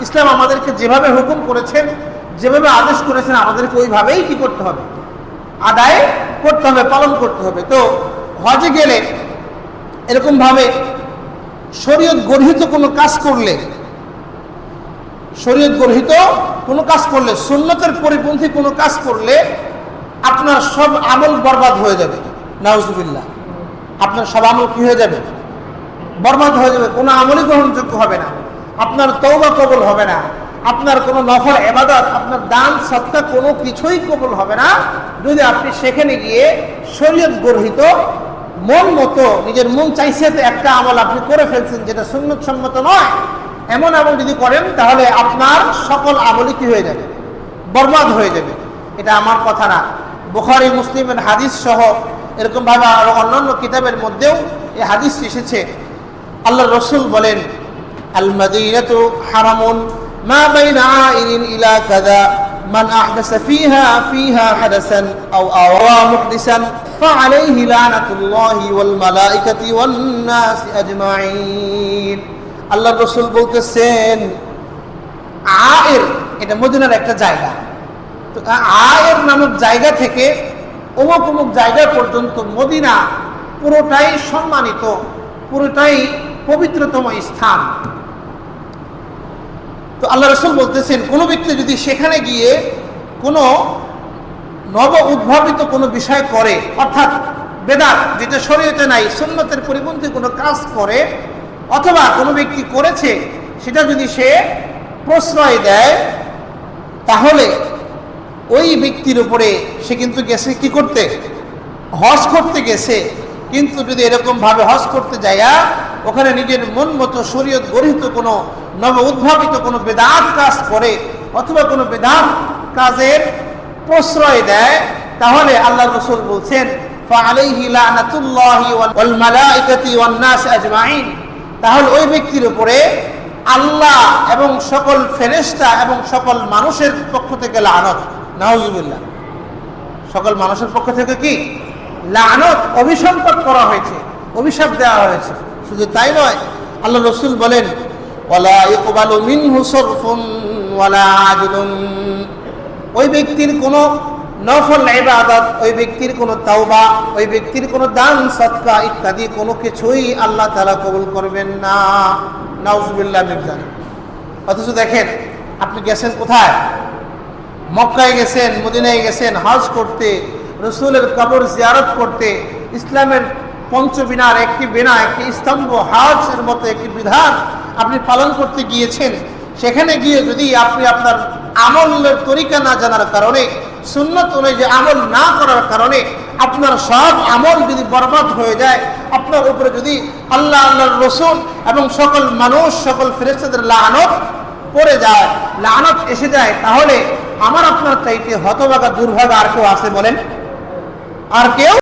ইসলাম আমাদেরকে যেভাবে হুকুম করেছেন, যেভাবে আদেশ করেছেন, আমাদেরকে ওইভাবেই কি করতে হবে, আদায় করতে হবে, পালন করতে হবে। তো হজে গেলে এরকম ভাবে শরীয়ত গর্হিত কোনো কাজ করলে, শরীয়ত গর্হিত কোনো কাজ করলে, সুন্নতের পরিপন্থী কোনো কাজ করলে আপনার সব আমল বরবাদ হয়ে যাবে। নাউজুবিল্লাহ, আপনার সব আমল কি হয়ে যাবে, বরবাদ হয়ে যাবে। কোনো আমলই গ্রহণযোগ্য হবে না, আপনার তওবা কবুল হবে না, আপনার কোনো নফল ইবাদত, আপনার দান সদকা কোনো কিছুই কবুল হবে না যদি আপনি সেখানে গিয়ে শরীয়ত গর্হিত মন মতো নিজের মন চাইছে একটা আমল আপনি করে ফেলছেন যেটা সুন্নত সম্মত নয়, এমন আমল যদি করেন তাহলে আপনার সকল আমলই কি হয়ে যাবে, বরবাদ হয়ে যাবে। এটা আমার কথা না, বুখারী মুসলিমের হাদিস সহ এরকম ভাবে আরো অন্যান্য কিতাবের মধ্যেও এই হাদিস এসেছে। আল্লাহ রাসূল বলেন, আল মাদিনাতু হারামুন মা বাইনা আইরিন ইলা কাযা মান আহদাসা ফিহা হাদাসান আও আওয়া মুহদিসান ফাআলাইহি লানাতুল্লাহি ওয়াল মালাইকাতি ওয়ান নাস আজমাইন। আল্লাহ রাসূল বলতেছেন, আয়ের, এটা মদিনার একটা জায়গা, তো আয়ের নামক জায়গা থেকে অমুক অমুক জায়গা পর্যন্ত মদিনা পুরোটাই সম্মানিত, পুরোটাই পবিত্রতম স্থান। তো আল্লাহ রাসূল বলতেছেন, কোনো ব্যক্তি যদি সেখানে গিয়ে কোনো নব উদ্ভাবিত কোনো বিষয় করে, অর্থাৎ বেদাত যেটা শরীয়তে নাই, সুন্নতের পরিপন্থী কোনো কাজ করে, অথবা কোনো ব্যক্তি করেছে সেটা যদি সে প্রশ্রয় দেয়, তাহলে ওই ব্যক্তির উপরে সে কিন্তু গেছে কি করতে, হজ করতে গেছে। কিন্তু যদি এরকম ভাবে হজ করতে যায়া ওখানে নিজের মন মতো শরীয়ত গর্হিত কোনো নব উদ্ভাবিত কোনো বেদাত কাজ করে, অথবা কোনো বেদাত কাজের প্রশ্রয় দেয়, তাহলে আল্লাহ রাসূল বলছেন, ফাআলাইহি লানাতুল্লাহি ওয়াল মালাইকাতি ওয়ান নাস আজমাইন, তাহলে ওই ব্যক্তির উপরে আল্লাহ এবং সকল ফেরেশতা এবং সকল মানুষের পক্ষ থেকে লানত। নাউজুবিল্লাহ, সকল মানুষের পক্ষ থেকে কি লানত, অভিসম্পাত করা হয়েছে, অভিশাপ দেওয়া হয়েছে। শুধু তাই নয়, আল্লাহ রাসূল বলেন, ওয়ালা ইকবালু মিনহু সরফুন ওয়ালা আদলুন, ওই ব্যক্তির কোনো নফল ইবাদত, ওই ব্যক্তির কোনো তাওবা, ওই ব্যক্তির কোনো দান সদকা ইত্যাদি কোনো কিছুই আল্লাহ তাআলা কবুল করবেন না। নাউজুবিল্লাহ মিন যালিক। অথচ দেখেন, আপনি গেছেন কোথায়, মক্কায় গেছেন, মদিনায় গেছেন হজ করতে, রাসূলের কবর জিয়ারত করতে, ইসলামের পঞ্চবিনার একটি বিনা, একটি স্তম্ভ হজের মতো একটি বিধান আপনি পালন করতে গিয়েছেন। সেখানে গিয়ে যদি আপনি আপনার আমলের তরিকা না জানার কারণে, সুন্নত অনুযায়ী আমল না করার কারণে আপনার সব আমল যদি বরবাদ হয়ে যায়, আপনার উপরে যদি আল্লাহ, আল্লাহর রাসূল এবং সকল মানুষ, সকল ফেরেশতাদের লানত পড়ে যায়, লানত এসে যায়, তাহলে আমার আপনার চাইতে হতভাগা দুর্ভাগা আর কেউ আছে বলেন? আর কেউ